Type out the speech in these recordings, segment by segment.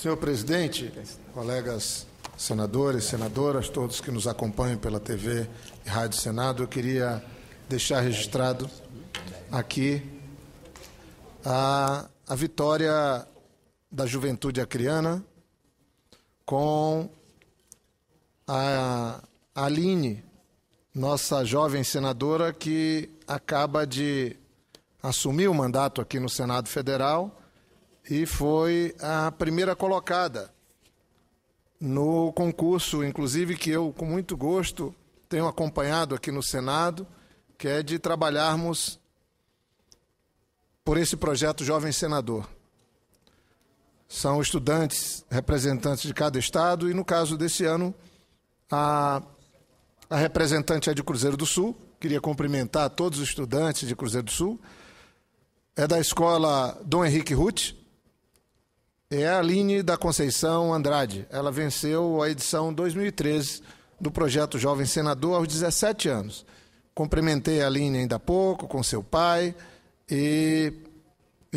Senhor presidente, colegas senadores, senadoras, todos que nos acompanham pela TV e Rádio Senado, eu queria deixar registrado aqui a vitória da juventude acreana com a Aline, nossa jovem senadora que acaba de assumir o mandato aqui no Senado Federal e foi a primeira colocada no concurso, inclusive, que eu, com muito gosto, tenho acompanhado aqui no Senado, que é de trabalharmos por esse projeto Jovem Senador. São estudantes representantes de cada estado e, no caso desse ano, a representante é de Cruzeiro do Sul. Queria cumprimentar todos os estudantes de Cruzeiro do Sul. É da escola Dom Henrique Ruth. É a Aline da Conceição Andrade. Ela venceu a edição 2013 do projeto Jovem Senador aos 17 anos. Cumprimentei a Aline ainda há pouco com seu pai e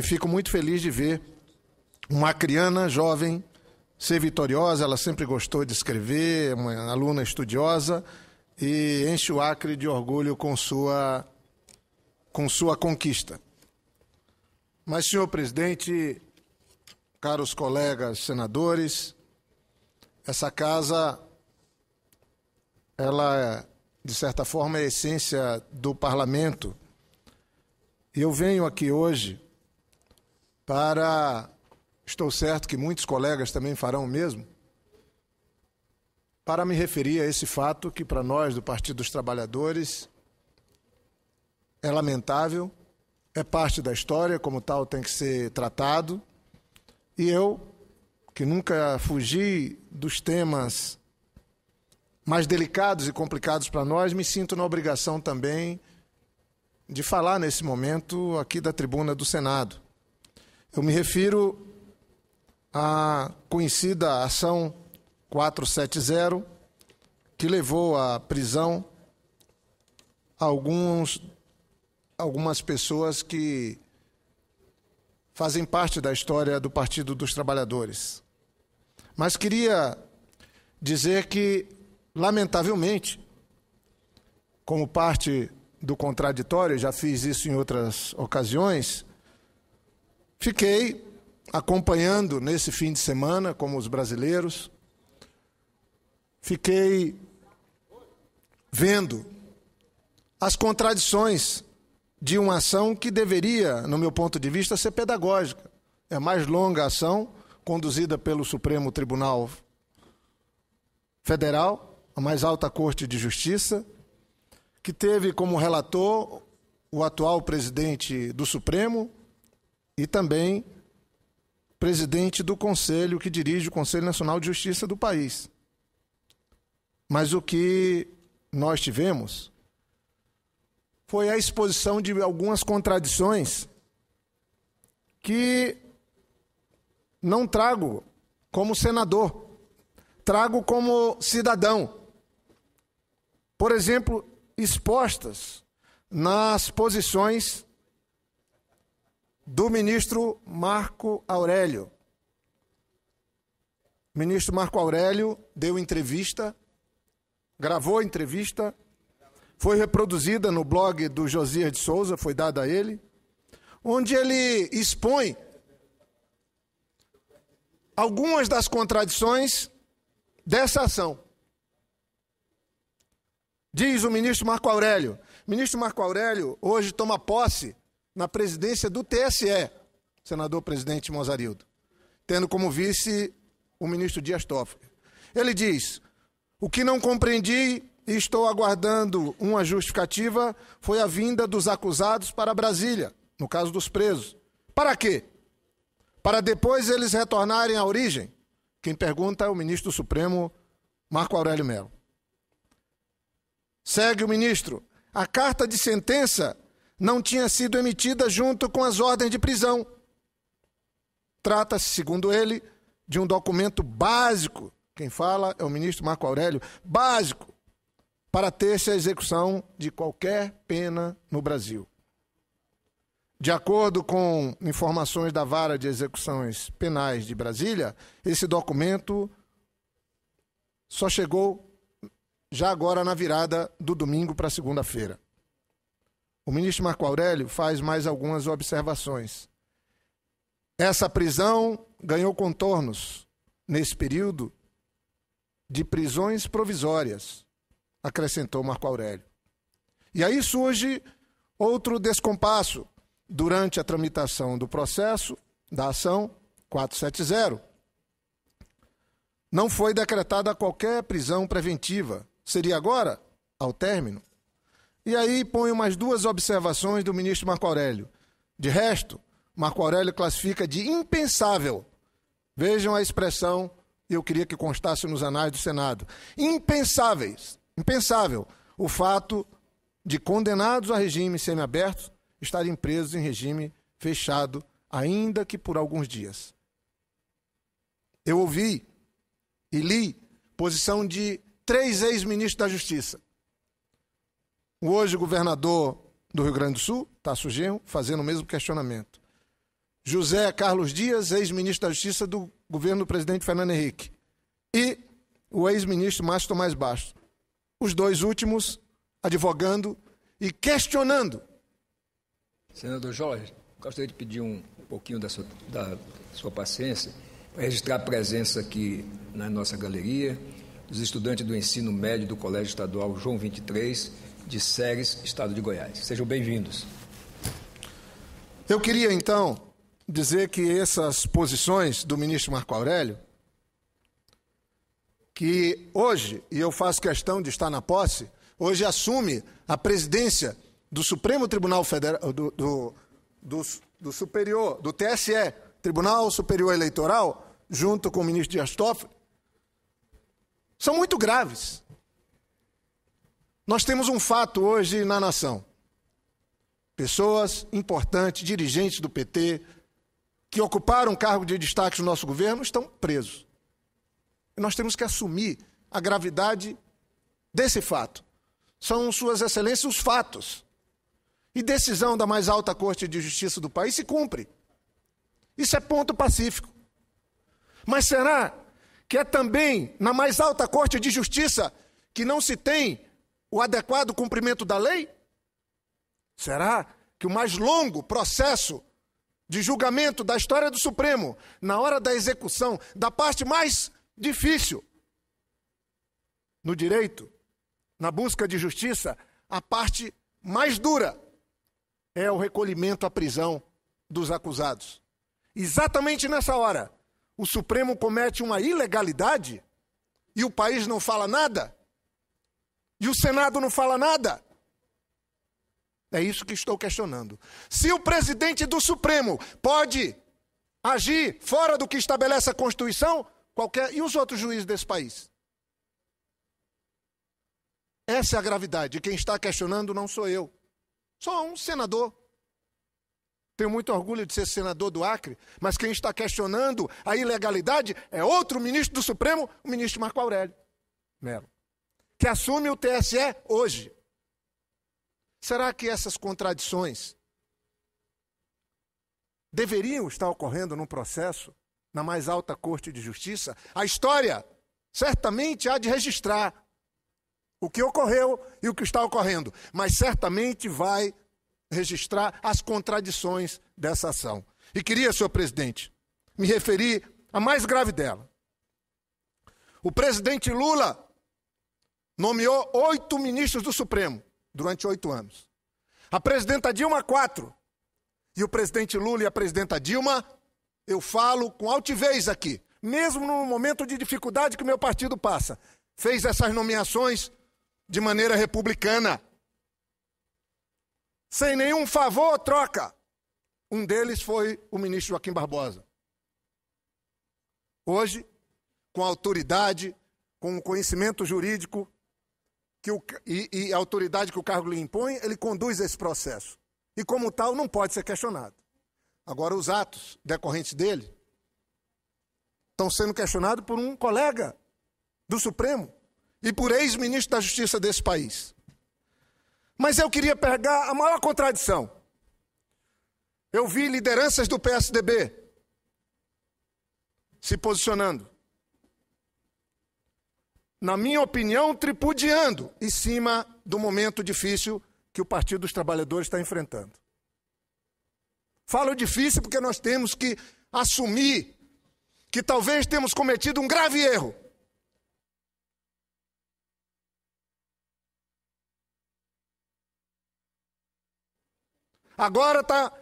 fico muito feliz de ver uma acreana jovem ser vitoriosa. Ela sempre gostou de escrever, uma aluna estudiosa, e enche o Acre de orgulho com sua conquista. Mas, senhor presidente, caros colegas senadores, essa casa, ela, de certa forma, é a essência do parlamento. E eu venho aqui hoje para, estou certo que muitos colegas também farão o mesmo, para me referir a esse fato que, para nós do Partido dos Trabalhadores, é lamentável, é parte da história, como tal tem que ser tratado. E eu, que nunca fugi dos temas mais delicados e complicados para nós, me sinto na obrigação também de falar nesse momento aqui da tribuna do Senado. Eu me refiro à conhecida Ação 470, que levou à prisão algumas pessoas que fazem parte da história do Partido dos Trabalhadores. Mas queria dizer que, lamentavelmente, como parte do contraditório, já fiz isso em outras ocasiões, fiquei acompanhando nesse fim de semana, como os brasileiros, fiquei vendo as contradições de uma ação que deveria, no meu ponto de vista, ser pedagógica. É a mais longa ação conduzida pelo Supremo Tribunal Federal, a mais alta Corte de Justiça, que teve como relator o atual presidente do Supremo e também presidente do Conselho, que dirige o Conselho Nacional de Justiça do país. Mas o que nós tivemos foi a exposição de algumas contradições que não trago como senador, trago como cidadão. Por exemplo, expostas nas posições do ministro Marco Aurélio. O ministro Marco Aurélio deu entrevista, gravou a entrevista, foi reproduzida no blog do Josias de Souza, foi dada a ele, onde ele expõe algumas das contradições dessa ação. Diz o ministro Marco Aurélio. O ministro Marco Aurélio hoje toma posse na presidência do TSE, senador presidente Mozarildo, tendo como vice o ministro Dias Toffoli. Ele diz: o que não compreendi e estou aguardando uma justificativa foi a vinda dos acusados para Brasília, no caso dos presos. Para quê? Para depois eles retornarem à origem? Quem pergunta é o ministro do Supremo, Marco Aurélio Mello. Segue o ministro: a carta de sentença não tinha sido emitida junto com as ordens de prisão. Trata-se, segundo ele, de um documento básico. Quem fala é o ministro Marco Aurélio, básico para ter-se a execução de qualquer pena no Brasil. De acordo com informações da Vara de Execuções Penais de Brasília, esse documento só chegou já agora na virada do domingo para segunda-feira. O ministro Marco Aurélio faz mais algumas observações. Essa prisão ganhou contornos nesse período de prisões provisórias, acrescentou Marco Aurélio. E aí surge outro descompasso durante a tramitação do processo da ação 470. Não foi decretada qualquer prisão preventiva. Seria agora, ao término? E aí ponho mais duas observações do ministro Marco Aurélio. De resto, Marco Aurélio classifica de impensável. Vejam a expressão, eu queria que constasse nos anais do Senado. Impensável o fato de condenados a regime semiaberto estarem presos em regime fechado, ainda que por alguns dias. Eu ouvi e li posição de 3 ex-ministros da Justiça. O hoje governador do Rio Grande do Sul, Tasso Genro, fazendo o mesmo questionamento. José Carlos Dias, ex-ministro da Justiça do governo do presidente Fernando Henrique. E o ex-ministro Márcio Tomás Bastos. Os dois últimos advogando e questionando. Senador Jorge, gostaria de pedir um pouquinho da sua paciência para registrar a presença aqui na nossa galeria dos estudantes do ensino médio do Colégio Estadual João 23, de Ceres, Estado de Goiás. Sejam bem-vindos. Eu queria, então, dizer que essas posições do ministro Marco Aurélio, que hoje, e eu faço questão de estar na posse, hoje assume a presidência do Supremo Tribunal Federal, do Superior, do TSE, Tribunal Superior Eleitoral, junto com o ministro Dias Toffoli, são muito graves. Nós temos um fato hoje na nação. Pessoas importantes, dirigentes do PT, que ocuparam cargo de destaque no nosso governo, estão presos. E nós temos que assumir a gravidade desse fato. São, Suas Excelências, os fatos. E decisão da mais alta Corte de Justiça do país se cumpre. Isso é ponto pacífico. Mas será que é também na mais alta Corte de Justiça que não se tem o adequado cumprimento da lei? Será que o mais longo processo de julgamento da história do Supremo, na hora da execução, da parte mais difícil no direito, na busca de justiça, a parte mais dura é o recolhimento à prisão dos acusados. Exatamente nessa hora, o Supremo comete uma ilegalidade e o país não fala nada? E o Senado não fala nada? É isso que estou questionando. Se o presidente do Supremo pode agir fora do que estabelece a Constituição, e os outros juízes desse país? Essa é a gravidade. Quem está questionando não sou eu. Sou um senador. Tenho muito orgulho de ser senador do Acre, mas quem está questionando a ilegalidade é outro ministro do Supremo, o ministro Marco Aurélio Mello, que assume o TSE hoje. Será que essas contradições deveriam estar ocorrendo num processo na mais alta Corte de Justiça? A história certamente há de registrar o que ocorreu e o que está ocorrendo, mas certamente vai registrar as contradições dessa ação. E queria, senhor presidente, me referir à mais grave dela. O presidente Lula nomeou 8 ministros do Supremo durante 8 anos. A presidenta Dilma, 4. E o presidente Lula e a presidenta Dilma, eu falo com altivez aqui, mesmo no momento de dificuldade que o meu partido passa, fez essas nomeações de maneira republicana, sem nenhum favor ou troca. Um deles foi o ministro Joaquim Barbosa. Hoje, com a autoridade, com o conhecimento jurídico e a autoridade que o cargo lhe impõe, ele conduz esse processo. E como tal, não pode ser questionado. Agora, os atos decorrentes dele estão sendo questionados por um colega do Supremo e por ex-ministro da Justiça desse país. Mas eu queria pegar a maior contradição. Eu vi lideranças do PSDB se posicionando, na minha opinião, tripudiando em cima do momento difícil que o Partido dos Trabalhadores está enfrentando. Falo difícil porque nós temos que assumir que talvez temos cometido um grave erro. Agora está,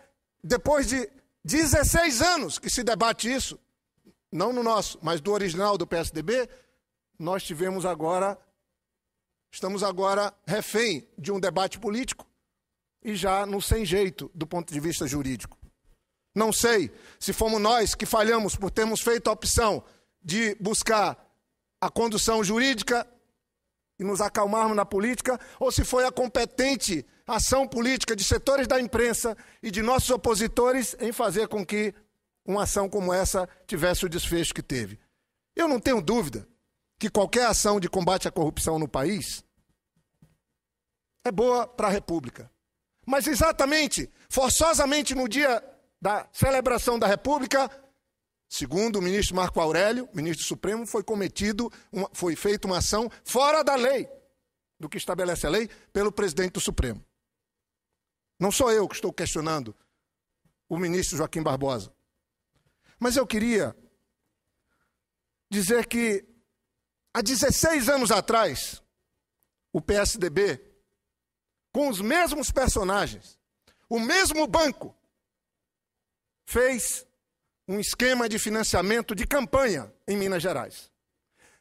depois de 16 anos que se debate isso, não no nosso, mas do original do PSDB, nós estamos agora refém de um debate político e já no sem jeito do ponto de vista jurídico. Não sei se fomos nós que falhamos por termos feito a opção de buscar a condução jurídica e nos acalmarmos na política, ou se foi a competente ação política de setores da imprensa e de nossos opositores em fazer com que uma ação como essa tivesse o desfecho que teve. Eu não tenho dúvida que qualquer ação de combate à corrupção no país é boa para a República. Mas exatamente, forçosamente no dia da celebração da República, segundo o ministro Marco Aurélio, ministro do Supremo, foi feita uma ação fora da lei, do que estabelece a lei, pelo presidente do Supremo. Não sou eu que estou questionando o ministro Joaquim Barbosa. Mas eu queria dizer que há 16 anos atrás, o PSDB, com os mesmos personagens, o mesmo banco, fez um esquema de financiamento de campanha em Minas Gerais.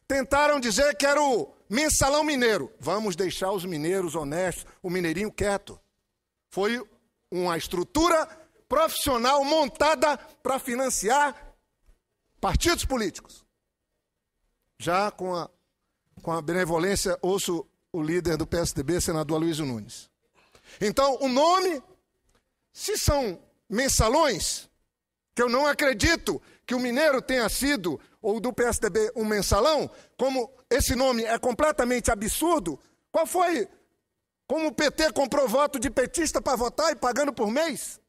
Tentaram dizer que era o mensalão mineiro. Vamos deixar os mineiros honestos, o mineirinho quieto. Foi uma estrutura profissional montada para financiar partidos políticos. Já com a benevolência, ouço o líder do PSDB, senador Aloysio Nunes. Então, o nome, se são mensalões, que eu não acredito que o mineiro tenha sido, ou do PSDB, um mensalão, como esse nome é completamente absurdo, qual foi? Como o PT comprou voto de petista para votar e pagando por mês?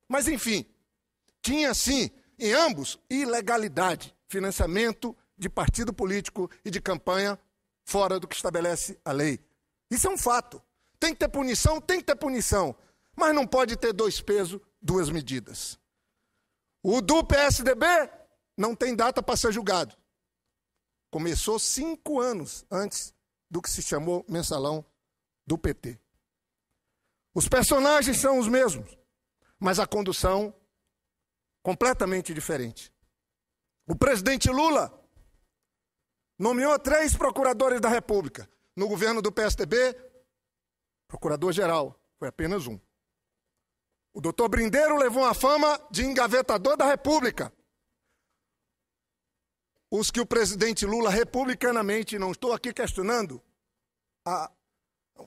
Mas, enfim, tinha sim, em ambos, ilegalidade, financiamento de partido político e de campanha fora do que estabelece a lei. Isso é um fato. Tem que ter punição, mas não pode ter dois pesos, duas medidas. O do PSDB não tem data para ser julgado. Começou 5 anos antes do que se chamou mensalão do PT. Os personagens são os mesmos, mas a condução completamente diferente. O presidente Lula nomeou 3 procuradores da República. No governo do PSDB, procurador-geral, foi apenas um. O doutor Brindeiro levou a fama de engavetador da República. Os que o presidente Lula, republicanamente, não estou aqui questionando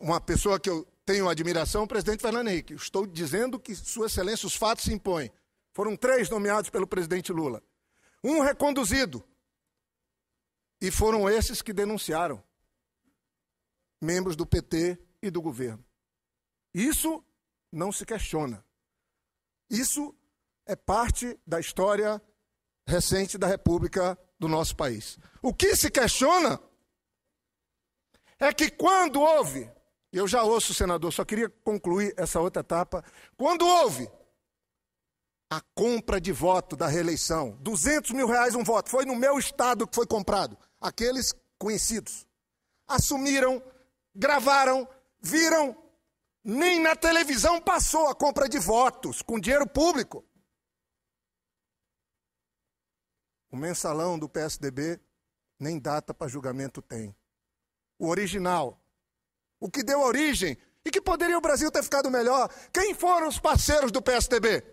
uma pessoa que eu tenho admiração, o presidente Fernando Henrique. Estou dizendo que, Sua Excelência, os fatos se impõem. Foram 3 nomeados pelo presidente Lula. Um reconduzido. E foram esses que denunciaram membros do PT e do governo. Isso não se questiona. Isso é parte da história recente da República do nosso país. O que se questiona é que quando houve, eu já ouço, senador, só queria concluir essa outra etapa, quando houve a compra de voto da reeleição, R$200 mil um voto, foi no meu estado que foi comprado, aqueles conhecidos, assumiram, gravaram, viram, nem na televisão passou a compra de votos com dinheiro público. O mensalão do PSDB nem data para julgamento tem. O original, o que deu origem e que poderia o Brasil ter ficado melhor. Quem foram os parceiros do PSDB?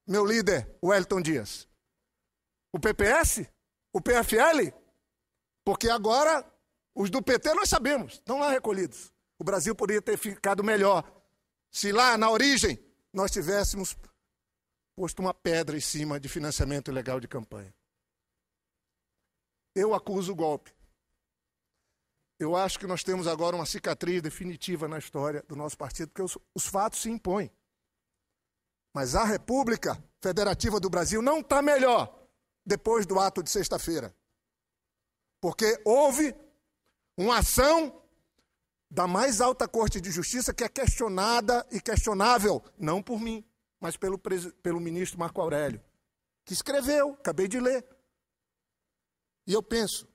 Meu líder, o Wellington Dias. O PPS? O PFL? Porque agora os do PT nós sabemos, estão lá recolhidos. O Brasil poderia ter ficado melhor se lá na origem nós tivéssemos posto uma pedra em cima de financiamento ilegal de campanha. Eu acuso o golpe. Eu acho que nós temos agora uma cicatriz definitiva na história do nosso partido, porque os fatos se impõem. Mas a República Federativa do Brasil não está melhor depois do ato de sexta-feira. Porque houve uma ação da mais alta Corte de Justiça que é questionada e questionável, não por mim, mas pelo ministro Marco Aurélio, que escreveu, acabei de ler. E eu penso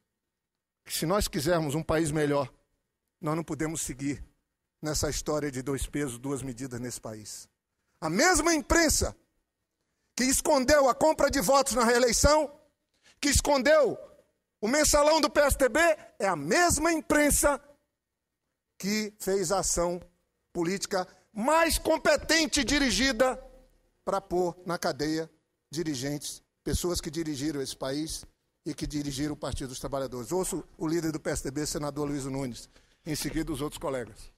que se nós quisermos um país melhor, nós não podemos seguir nessa história de 2 pesos, 2 medidas nesse país. A mesma imprensa que escondeu a compra de votos na reeleição, que escondeu o mensalão do PSDB, é a mesma imprensa que fez a ação política mais competente e dirigida para pôr na cadeia dirigentes, pessoas que dirigiram esse país e que dirigiram o Partido dos Trabalhadores. Ouço o líder do PSDB, senador Luiz Nunes, em seguida os outros colegas.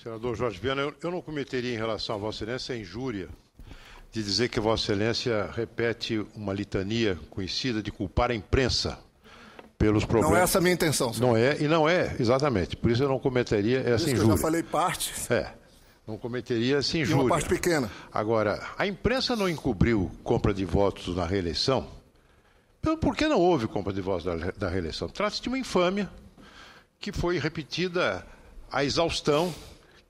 Senador Jorge Viana, eu não cometeria em relação a Vossa Excelência a injúria de dizer que Vossa Excelência repete uma litania conhecida de culpar a imprensa pelos problemas. Não é essa a minha intenção, senhor. Não é, e não é, exatamente. Por isso eu não cometeria essa injúria. Eu já falei parte. Não cometeria essa injúria. E uma parte pequena. Agora, a imprensa não encobriu compra de votos na reeleição? Por que não houve compra de votos da reeleição? Trata-se de uma infâmia que foi repetida à exaustão,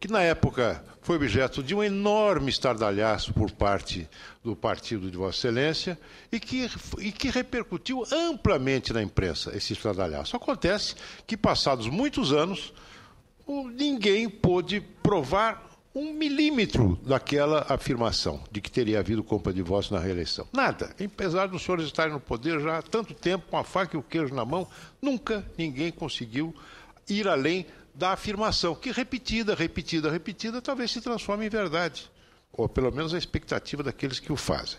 que na época foi objeto de um enorme estardalhaço por parte do partido de Vossa Excelência e que repercutiu amplamente na imprensa esse estardalhaço. Acontece que, passados muitos anos, ninguém pôde provar 1 milímetro daquela afirmação de que teria havido compra de votos na reeleição. Nada. Apesar dos senhores estarem no poder já há tanto tempo, com a faca e o queijo na mão, nunca ninguém conseguiu ir além da afirmação, que repetida, talvez se transforme em verdade, ou pelo menos a expectativa daqueles que o fazem.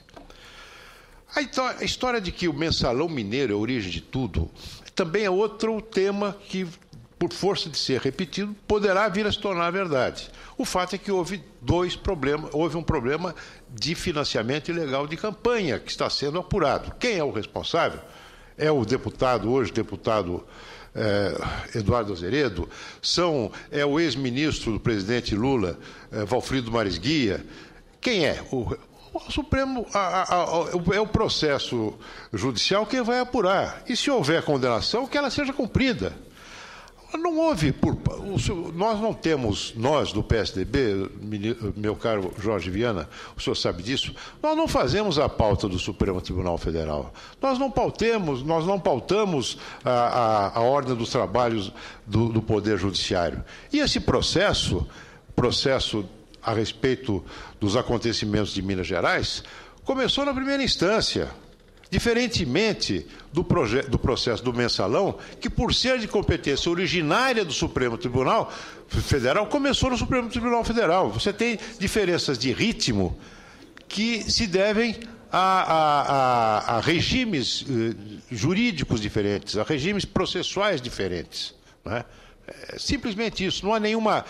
A história de que o mensalão mineiro é a origem de tudo também é outro tema que, por força de ser repetido, poderá vir a se tornar verdade. O fato é que houve um problema de financiamento ilegal de campanha que está sendo apurado. Quem é o responsável? É o deputado, Eduardo Azeredo, é o ex-ministro do presidente Lula, Valfrido Maris Guia. Quem é? O Supremo, é o processo judicial que vai apurar. E se houver condenação, que ela seja cumprida. Não houve, nós não temos, nós do PSDB, meu caro Jorge Viana, o senhor sabe disso, nós não fazemos a pauta do Supremo Tribunal Federal. Nós não pautamos a ordem dos trabalhos do Poder Judiciário. E esse processo a respeito dos acontecimentos de Minas Gerais, começou na primeira instância. Diferentemente do processo do mensalão, que por ser de competência originária do Supremo Tribunal Federal, começou no Supremo Tribunal Federal. Você tem diferenças de ritmo que se devem a regimes jurídicos diferentes, a regimes processuais diferentes, né? É simplesmente isso, não há nenhuma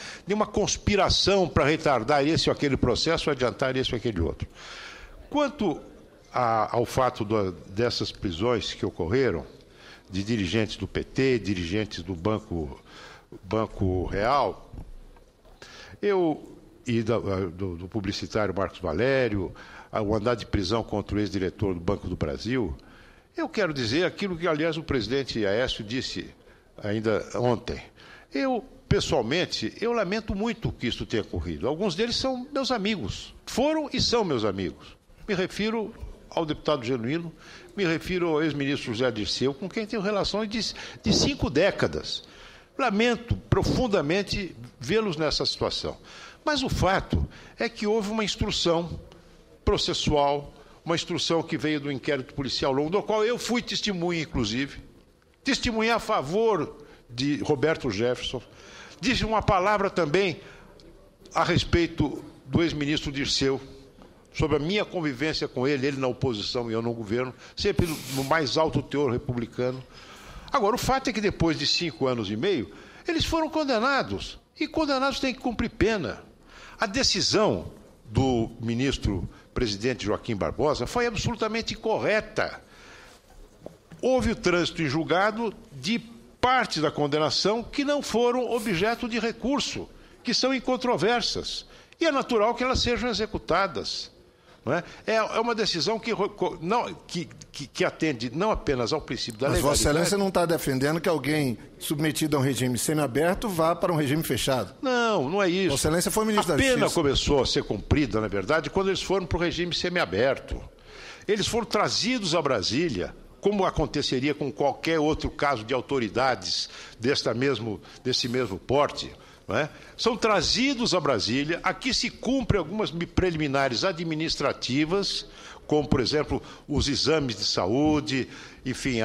conspiração para retardar esse ou aquele processo, adiantar esse ou aquele outro. Quanto ao fato dessas prisões que ocorreram, de dirigentes do PT, dirigentes do Banco Real, e do publicitário Marcos Valério, o mandado de prisão contra o ex-diretor do Banco do Brasil, eu quero dizer aquilo que, aliás, o presidente Aécio disse ainda ontem. Pessoalmente, eu lamento muito que isso tenha ocorrido. Alguns deles são meus amigos, foram e são meus amigos. Me refiro ao deputado Genuíno, me refiro ao ex-ministro José Dirceu, com quem tenho relações de 5 décadas. Lamento profundamente vê-los nessa situação. Mas o fato é que houve uma instrução processual, uma instrução que veio do inquérito policial longo, do qual eu fui testemunha, inclusive. Testemunhei a favor de Roberto Jefferson. Disse uma palavra também a respeito do ex-ministro Dirceu, sobre a minha convivência com ele na oposição e eu no governo, sempre no mais alto teor republicano. Agora, o fato é que depois de 5 anos e meio, eles foram condenados, e condenados têm que cumprir pena. A decisão do ministro presidente Joaquim Barbosa foi absolutamente correta. Houve o trânsito em julgado de partes da condenação que não foram objeto de recurso, que são incontroversas. E é natural que elas sejam executadas. Não é? É uma decisão que atende não apenas ao princípio da legalidade. Mas Vossa Excelência não está defendendo que alguém submetido a um regime semiaberto vá para um regime fechado. Não é isso. Vossa Excelência foi ministro da Justiça. A pena começou a ser cumprida, na verdade, quando eles foram para o regime semiaberto. Eles foram trazidos a Brasília, como aconteceria com qualquer outro caso de autoridades desse mesmo porte. Não é? São trazidos a Brasília, aqui se cumprem algumas preliminares administrativas, como, por exemplo, os exames de saúde, enfim,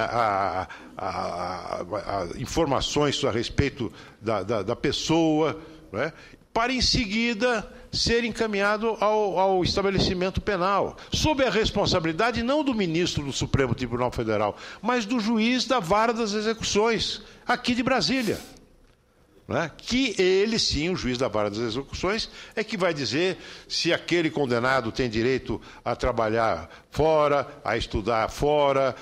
informações a respeito da pessoa, não é? Para em seguida ser encaminhado ao estabelecimento penal, sob a responsabilidade não do ministro do Supremo Tribunal Federal, mas do juiz da Vara das Execuções, aqui de Brasília. Né? Que ele, sim, o juiz da Vara das Execuções, é que vai dizer se aquele condenado tem direito a trabalhar fora, a estudar fora,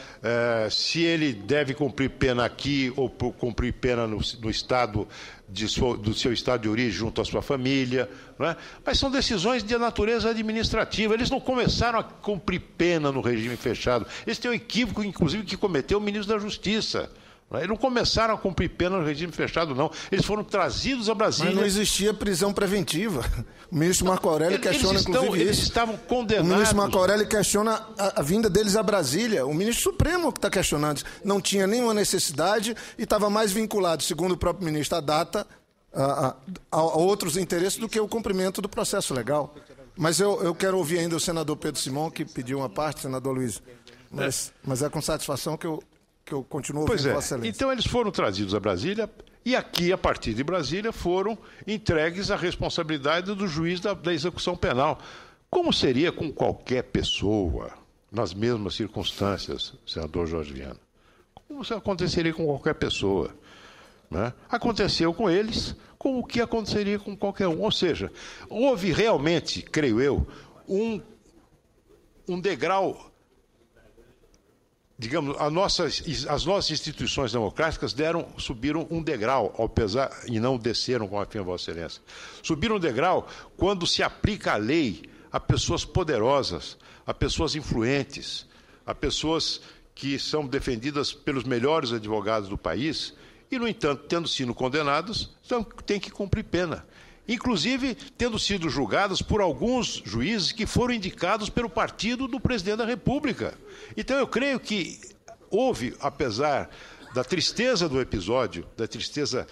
se ele deve cumprir pena aqui ou cumprir pena no estado do seu estado de origem junto à sua família. Não é? Mas são decisões de natureza administrativa. Eles não começaram a cumprir pena no regime fechado. Esse tem um equívoco, inclusive, que cometeu o ministro da Justiça. Eles não começaram a cumprir pena no regime fechado, não. Eles foram trazidos a Brasília. Mas não existia prisão preventiva. O ministro Marco Aurélio questiona, inclusive, isso. Eles estavam condenados. O ministro Marco Aurélio questiona a vinda deles a Brasília. O ministro Supremo que está questionando. Não tinha nenhuma necessidade e estava mais vinculado, segundo o próprio ministro, à data, a outros interesses do que o cumprimento do processo legal. Mas eu quero ouvir ainda o senador Pedro Simão, que pediu uma parte, senador Luiz. Mas é com satisfação que eu continuo ouvindo Vossa Excelência. Então eles foram trazidos a Brasília e aqui, a partir de Brasília, foram entregues à responsabilidade do juiz da execução penal. Como seria com qualquer pessoa, nas mesmas circunstâncias, senador Jorge Viana? Como aconteceria com qualquer pessoa? Né? Aconteceu com eles, como o que aconteceria com qualquer um. Ou seja, houve realmente, creio eu, um degrau. Digamos, as nossas instituições democráticas subiram um degrau, e não desceram, como afirma Vossa Excelência. Subiram um degrau quando se aplica a lei a pessoas poderosas, a pessoas influentes, a pessoas que são defendidas pelos melhores advogados do país e, no entanto, tendo sido condenados, têm que cumprir pena. Inclusive, tendo sido julgadas por alguns juízes que foram indicados pelo partido do presidente da República. Então, eu creio que houve, apesar da tristeza do episódio, da tristeza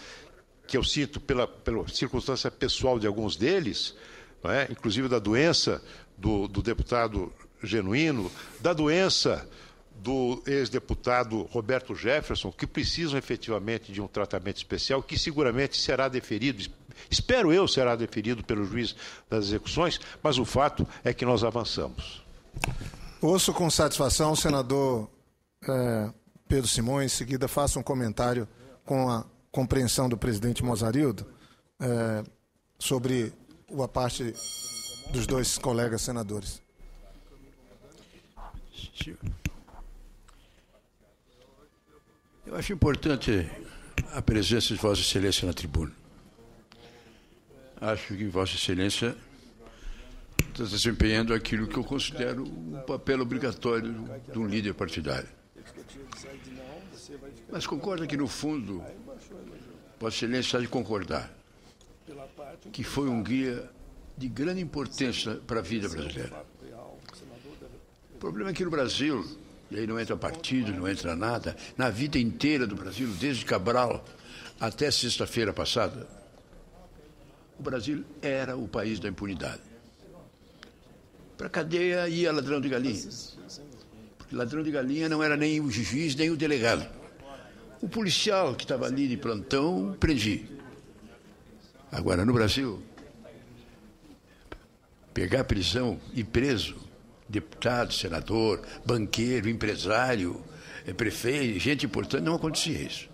que eu sinto pela circunstância pessoal de alguns deles, não é? Inclusive da doença do deputado Genuíno, da doença do ex-deputado Roberto Jefferson, que precisam efetivamente de um tratamento especial, que seguramente será deferido, espero eu, será deferido pelo juiz das execuções, mas o fato é que nós avançamos. Ouço com satisfação o senador Pedro Simões, em seguida faço um comentário com a compreensão do presidente Mozarildo sobre a parte dos dois colegas senadores. Eu acho importante a presença de Vossa Excelência na tribuna. Acho que Vossa Excelência está desempenhando aquilo que eu considero um papel obrigatório de um líder partidário. Mas concorda que, no fundo, Vossa Excelência há de concordar que foi um guia de grande importância para a vida brasileira. O problema é que no Brasil, e aí não entra partido, não entra nada, na vida inteira do Brasil, desde Cabral até sexta-feira passada, o Brasil era o país da impunidade. Para a cadeia ia ladrão de galinha. Porque ladrão de galinha não era nem o juiz, nem o delegado. O policial que estava ali de plantão, prendia. Agora, no Brasil, pegar prisão e preso, deputado, senador, banqueiro, empresário, prefeito, gente importante, não acontecia isso.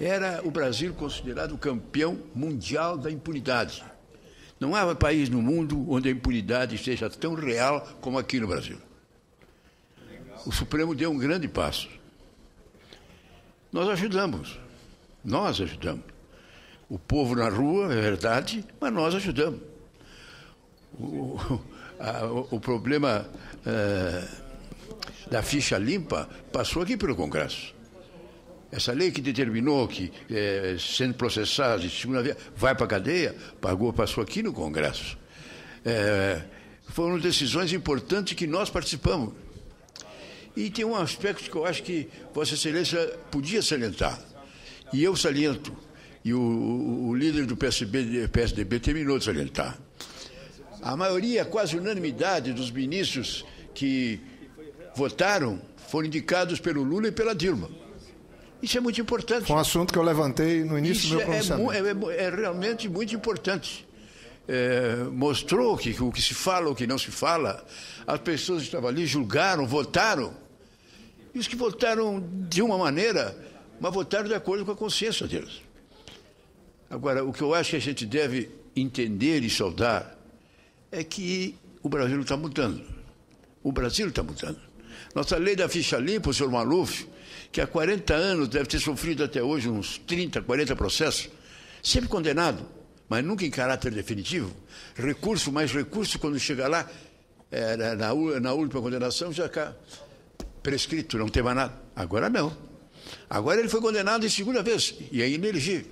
Era o Brasil considerado o campeão mundial da impunidade. Não há país no mundo onde a impunidade seja tão real como aqui no Brasil. O Supremo deu um grande passo. Nós ajudamos. o povo na rua, é verdade, mas nós ajudamos. O problema da ficha limpa passou aqui pelo Congresso. Essa lei que determinou que, sendo processado de segunda via, vai para a cadeia, passou aqui no Congresso. Foram decisões importantes que nós participamos. E tem um aspecto que eu acho que Vossa Excelência podia salientar. E eu saliento. E o líder do PSDB terminou de salientar. A maioria, quase unanimidade dos ministros que votaram foram indicados pelo Lula e pela Dilma. Isso é muito importante. Foi um assunto que eu levantei no início do meu pronunciamento. É realmente muito importante. Mostrou que o que se fala, o que não se fala, as pessoas que estavam ali julgaram, votaram. E os que votaram de uma maneira, mas votaram de acordo com a consciência deles. Agora, o que eu acho que a gente deve entender e saudar é que o Brasil está mudando. O Brasil está mudando. Nossa lei da ficha limpa, o senhor Maluf, que há 40 anos deve ter sofrido até hoje uns 30, 40 processos, sempre condenado, mas nunca em caráter definitivo. Recurso, mais recurso, quando chega lá, na última condenação, já está prescrito, não tem mais nada. Agora não. Agora ele foi condenado em segunda vez e é inelegível.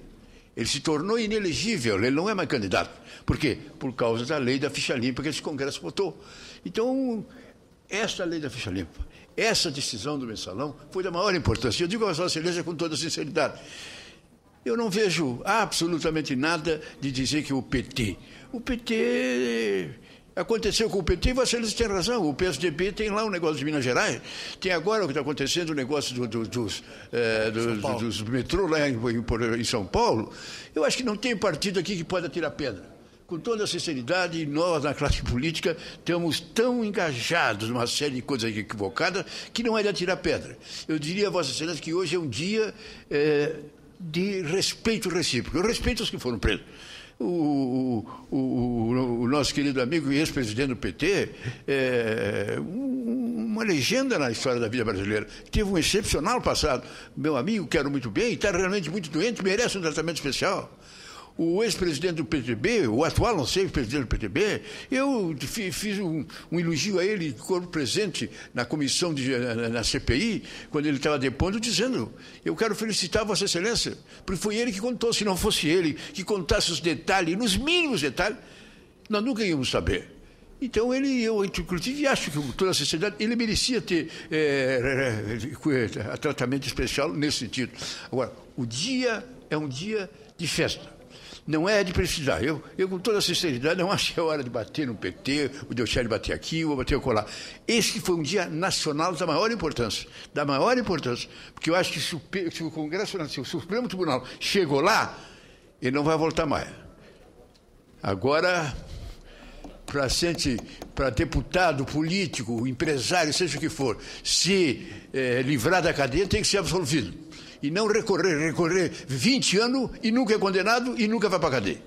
Ele se tornou inelegível, ele não é mais candidato. Por quê? Por causa da lei da ficha limpa que esse Congresso votou. Então, essa lei da ficha limpa, essa decisão do Mensalão foi da maior importância. Eu digo a Vossa Excelência com toda sinceridade. Eu não vejo absolutamente nada de dizer que o PT aconteceu com o PT, e Vossa Excelência tem razão. O PSDB tem lá um negócio de Minas Gerais, tem agora o que está acontecendo, o negócio dos metrô lá em São Paulo. Eu acho que não tem partido aqui que possa tirar pedra. Com toda a sinceridade, nós, na classe política, estamos tão engajados numa série de coisas equivocadas que não é de atirar pedra. Eu diria a Vossa Excelência que hoje é um dia de respeito recíproco. Eu respeito os que foram presos. O nosso querido amigo e ex-presidente do PT, uma legenda na história da vida brasileira, teve um excepcional passado. Meu amigo, quero muito bem, está realmente muito doente, merece um tratamento especial. O ex-presidente do PTB, o atual, não sei, presidente do PTB, eu fiz um elogio a ele, corpo presente na comissão, na CPI, quando ele estava depondo, dizendo: eu quero felicitar Vossa Excelência, porque foi ele que contou. Se não fosse ele que contasse os detalhes, nos mínimos detalhes, nós nunca íamos saber. Então, eu inclusive acho que, com toda a sinceridade, ele merecia ter tratamento especial nesse sentido. Agora, o dia é um dia de festa. Não é de precisar. Eu, com toda a sinceridade, não acho que é hora de bater no PT, ou deixar de bater aqui, ou bater colar. Esse foi um dia nacional da maior importância. Da maior importância. Porque eu acho que se o Congresso, se o Supremo Tribunal chegou lá, ele não vai voltar mais. Agora, para deputado, político, empresário, seja o que for, se livrar da cadeia, tem que ser absolvido. E não recorrer 20 anos e nunca é condenado e nunca vai para a cadeia.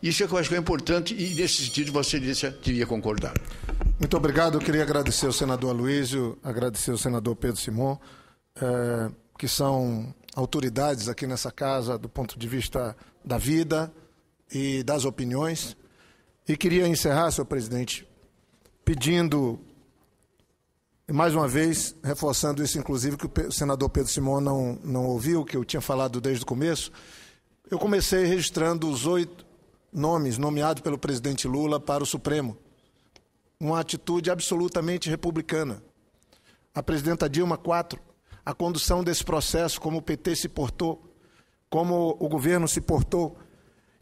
Isso é que eu acho que é importante e, nesse sentido, Vossa Excelência teria concordar. Muito obrigado. Eu queria agradecer ao senador Aloysio, agradecer ao senador Pedro Simon, que são autoridades aqui nessa casa do ponto de vista da vida e das opiniões. E queria encerrar, senhor presidente, pedindo... E, mais uma vez, reforçando isso, inclusive, que o senador Pedro Simon não ouviu, que eu tinha falado desde o começo, eu comecei registrando os 8 nomes nomeados pelo presidente Lula para o Supremo. Uma atitude absolutamente republicana. A presidenta Dilma, 4. A condução desse processo, como o PT se portou, como o governo se portou.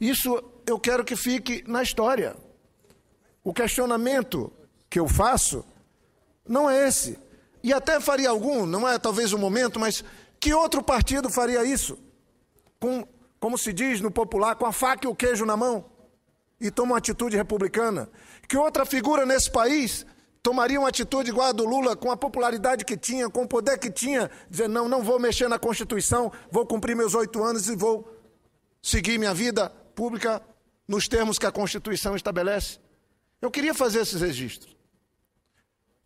Isso eu quero que fique na história. O questionamento que eu faço não é esse. E até faria algum, não é talvez o momento, mas que outro partido faria isso? Como se diz no popular, com a faca e o queijo na mão, e toma uma atitude republicana. Que outra figura nesse país tomaria uma atitude igual a do Lula, com a popularidade que tinha, com o poder que tinha, dizer, não vou mexer na Constituição, vou cumprir meus 8 anos e vou seguir minha vida pública nos termos que a Constituição estabelece? Eu queria fazer esses registros.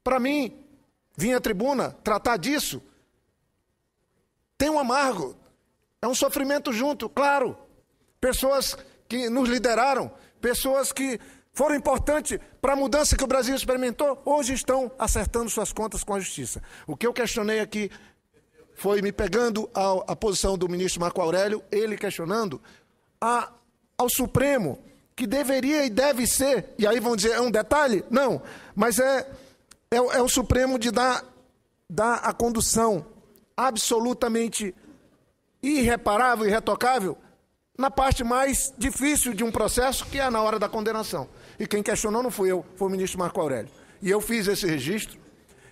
Para mim, vir à tribuna tratar disso tem um amargo, é um sofrimento junto, claro. pessoas que nos lideraram, pessoas que foram importantes para a mudança que o Brasil experimentou, hoje estão acertando suas contas com a justiça. O que eu questionei aqui foi me pegando a posição do ministro Marco Aurélio, ele questionando ao Supremo, que deveria e deve ser, e aí vão dizer, é um detalhe? Não, mas é o Supremo de dar a condução absolutamente irreparável, irretocável, na parte mais difícil de um processo, que é na hora da condenação. E quem questionou não fui eu, foi o ministro Marco Aurélio. E eu fiz esse registro,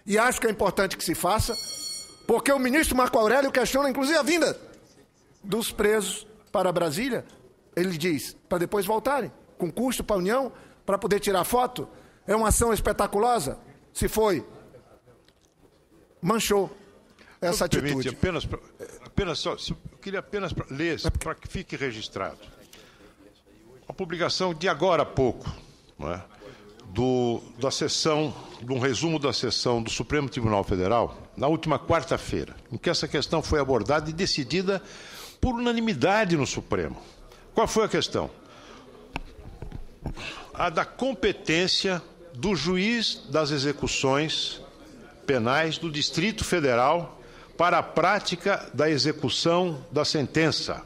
e acho que é importante que se faça, porque o ministro Marco Aurélio questiona, inclusive, a vinda dos presos para Brasília. Ele diz, para depois voltarem, com custo para a União, para poder tirar foto. É uma ação espetaculosa? Se foi, manchou essa atitude. Eu queria apenas ler, para que fique registrado. A publicação de agora há pouco, não é? De um resumo da sessão do Supremo Tribunal Federal, na última quarta-feira, em que essa questão foi abordada e decidida por unanimidade no Supremo. Qual foi a questão? A da competência do juiz das execuções penais do Distrito Federal para a prática da execução da sentença.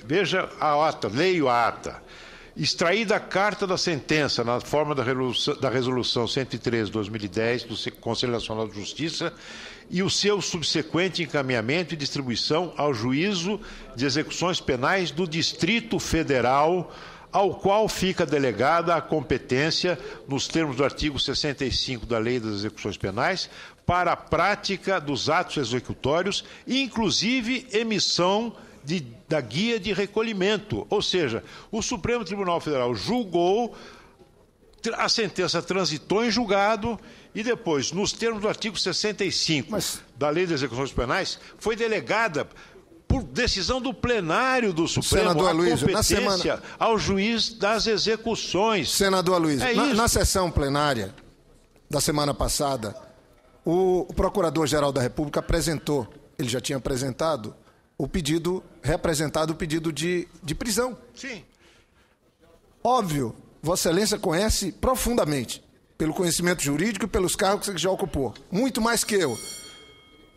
Veja a ata, leio a ata. Extraída a carta da sentença na forma da Resolução 103/2010 do Conselho Nacional de Justiça e o seu subsequente encaminhamento e distribuição ao Juízo de Execuções Penais do Distrito Federal, ao qual fica delegada a competência, nos termos do artigo 65 da Lei das Execuções Penais, para a prática dos atos executórios, inclusive emissão da guia de recolhimento. Ou seja, o Supremo Tribunal Federal julgou, a sentença transitou em julgado e depois, nos termos do artigo 65 da Lei das Execuções Penais, foi delegada por decisão do plenário do Supremo, Senador a Aloysio, competência ao juiz das execuções. Senador Aloysio, na sessão plenária da semana passada, o Procurador-Geral da República apresentou, ele já tinha apresentado, representado o pedido de prisão. Sim. Óbvio, Vossa Excelência conhece profundamente, pelo conhecimento jurídico e pelos cargos que já ocupou, muito mais que eu.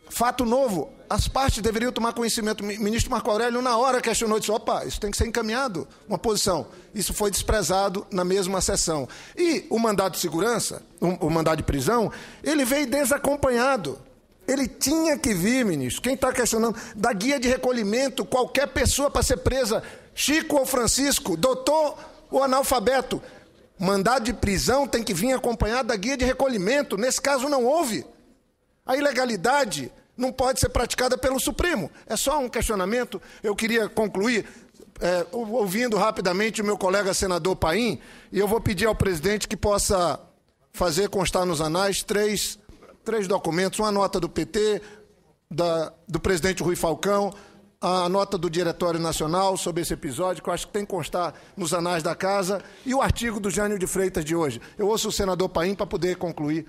Fato novo, as partes deveriam tomar conhecimento. O ministro Marco Aurélio, na hora, questionou, disse, opa, isso tem que ser encaminhado, uma posição. Isso foi desprezado na mesma sessão. E o mandado de segurança, o mandado de prisão, ele veio desacompanhado. Ele tinha que vir, ministro. Quem está questionando, da guia de recolhimento, qualquer pessoa para ser presa, Chico ou Francisco, doutor ou analfabeto, mandado de prisão tem que vir acompanhado da guia de recolhimento. Nesse caso não houve. A ilegalidade não pode ser praticada pelo Supremo. É só um questionamento. Eu queria concluir ouvindo rapidamente o meu colega senador Paim, e eu vou pedir ao presidente que possa fazer constar nos anais três documentos, uma nota do PT, do presidente Rui Falcão, a nota do Diretório Nacional sobre esse episódio, que eu acho que tem que constar nos anais da Casa, e o artigo do Jânio de Freitas de hoje. Eu ouço o senador Paim para poder concluir.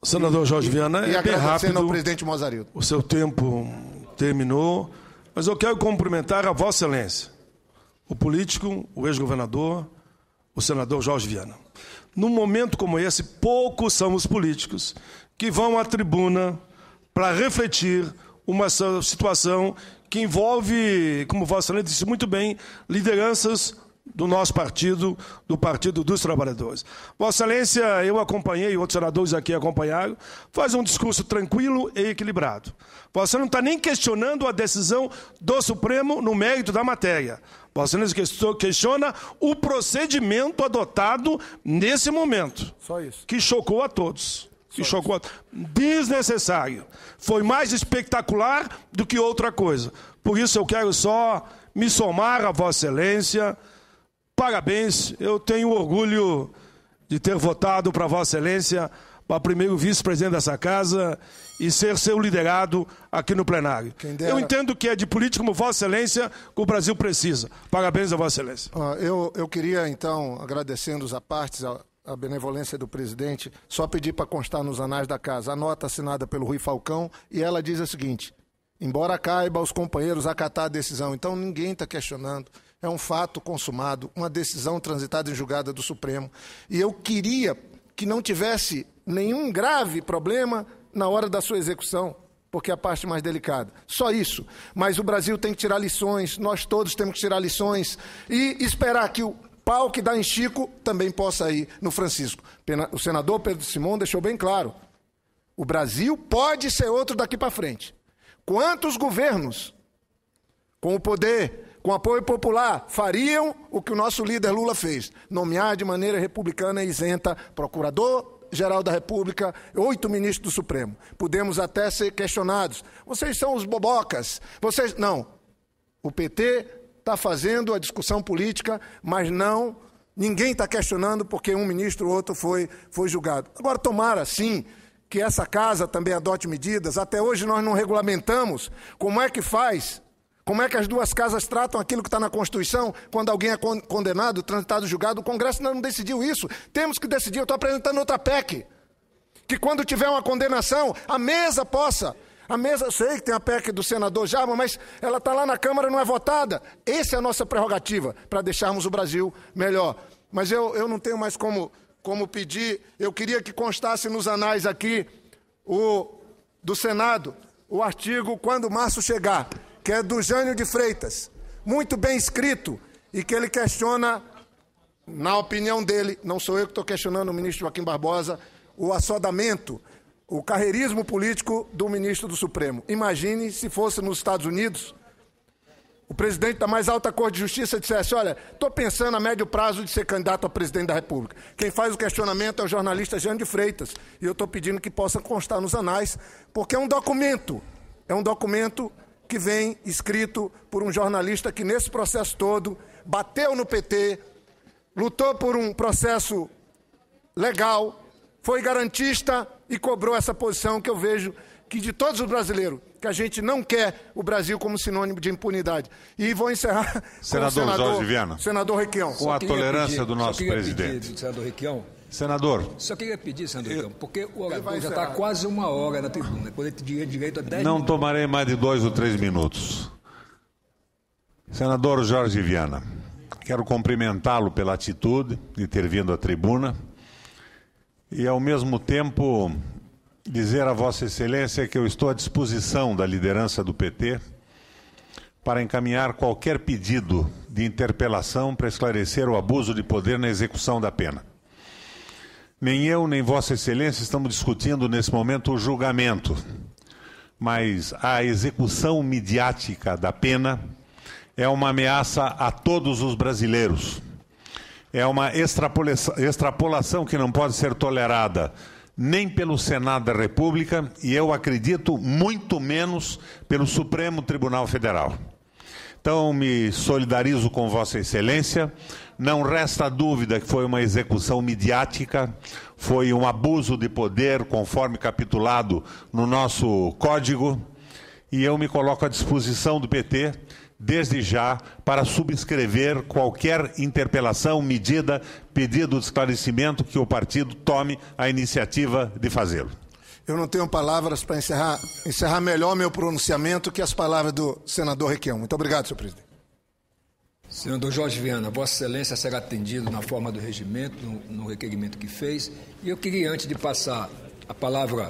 Senador Jorge Viana, é bem rápido. Ao presidente Mozarildo. O seu tempo terminou, mas eu quero cumprimentar a Vossa Excelência, o político, o ex-governador, o senador Jorge Viana. Num momento como esse, poucos são os políticos que vão à tribuna para refletir uma situação que envolve, como Vossa Excelência disse muito bem, lideranças do nosso partido, do Partido dos Trabalhadores. Vossa Excelência, eu acompanhei, outros senadores aqui acompanharam, faz um discurso tranquilo e equilibrado. Vossa Excelência não está nem questionando a decisão do Supremo no mérito da matéria. Vossa Excelência questiona o procedimento adotado nesse momento. Só isso. Que chocou a todos. Desnecessário. Foi mais espetacular do que outra coisa. Por isso eu quero só me somar a Vossa Excelência. Parabéns, eu tenho orgulho de ter votado para Vossa Excelência para primeiro vice-presidente dessa casa e ser seu liderado aqui no plenário. Eu entendo que é de político como Vossa Excelência que o Brasil precisa. Parabéns a Vossa Excelência. Eu queria, então, agradecendo as partes, a benevolência do presidente, só pedir para constar nos anais da casa a nota assinada pelo Rui Falcão, e ela diz o seguinte, embora caiba aos companheiros acatar a decisão. Então ninguém está questionando. É um fato consumado, uma decisão transitada em julgada do Supremo. E eu queria que não tivesse nenhum grave problema na hora da sua execução, porque é a parte mais delicada. Só isso. Mas o Brasil tem que tirar lições, nós todos temos que tirar lições e esperar que o pau que dá em Chico também possa ir no Francisco. O senador Pedro Simão deixou bem claro. O Brasil pode ser outro daqui para frente. Quantos governos, com o poder, com apoio popular, fariam o que o nosso líder Lula fez? Nomear de maneira republicana e isenta procurador-geral da República, 8 ministros do Supremo. Podemos até ser questionados. Vocês são os bobocas. Vocês... Não. O PT está fazendo a discussão política, mas não... Ninguém está questionando porque um ministro ou outro foi julgado. Agora, tomara, sim, que essa casa também adote medidas. Até hoje nós não regulamentamos como é que faz... Como é que as duas casas tratam aquilo que está na Constituição quando alguém é condenado, transitado, julgado? O Congresso não decidiu isso. Temos que decidir. Eu estou apresentando outra PEC. Que quando tiver uma condenação, a mesa possa... A mesa, eu sei que tem a PEC do senador Jabas, mas ela está lá na Câmara e não é votada. Essa é a nossa prerrogativa para deixarmos o Brasil melhor. Mas eu não tenho mais como pedir. Eu queria que constasse nos anais aqui do Senado o artigo quando março chegar, que é do Jânio de Freitas, muito bem escrito, e que ele questiona, na opinião dele, não sou eu que estou questionando o ministro Joaquim Barbosa, o assodamento, o carreirismo político do ministro do Supremo. Imagine se fosse nos Estados Unidos, o presidente da mais alta Corte de Justiça dissesse, olha, estou pensando a médio prazo de ser candidato a presidente da República. Quem faz o questionamento é o jornalista Jânio de Freitas, e eu estou pedindo que possa constar nos anais, porque é um documento que vem escrito por um jornalista que nesse processo todo bateu no PT, lutou por um processo legal, foi garantista e cobrou essa posição que eu vejo que de todos os brasileiros, que a gente não quer o Brasil como sinônimo de impunidade. E vou encerrar senador com o Jorge Viana. Senador Requião. Com a tolerância do nosso presidente. Senador Requião. Senador. Só queria pedir, senador Requião, porque o orador já está quase 1 hora na tribuna, quando ele tinha direito a 10 Não minutos. tomarei mais de 2 ou 3 minutos. Senador Jorge Viana, quero cumprimentá-lo pela atitude de ter vindo à tribuna e, ao mesmo tempo, dizer a Vossa Excelência que eu estou à disposição da liderança do PT para encaminhar qualquer pedido de interpelação para esclarecer o abuso de poder na execução da pena. Nem eu, nem Vossa Excelência estamos discutindo nesse momento o julgamento, mas a execução midiática da pena é uma ameaça a todos os brasileiros. É uma extrapolação que não pode ser tolerada nem pelo Senado da República e, eu acredito, muito menos pelo Supremo Tribunal Federal. Então, me solidarizo com Vossa Excelência. Não resta dúvida que foi uma execução midiática, foi um abuso de poder, conforme capitulado no nosso Código, e eu me coloco à disposição do PT, desde já, para subscrever qualquer interpelação, medida, pedido de esclarecimento que o partido tome a iniciativa de fazê-lo. Eu não tenho palavras para encerrar melhor meu pronunciamento que as palavras do senador Requião. Muito obrigado, senhor presidente. Senador Jorge Viana, Vossa Excelência será atendido na forma do regimento, no requerimento que fez. E eu queria, antes de passar a palavra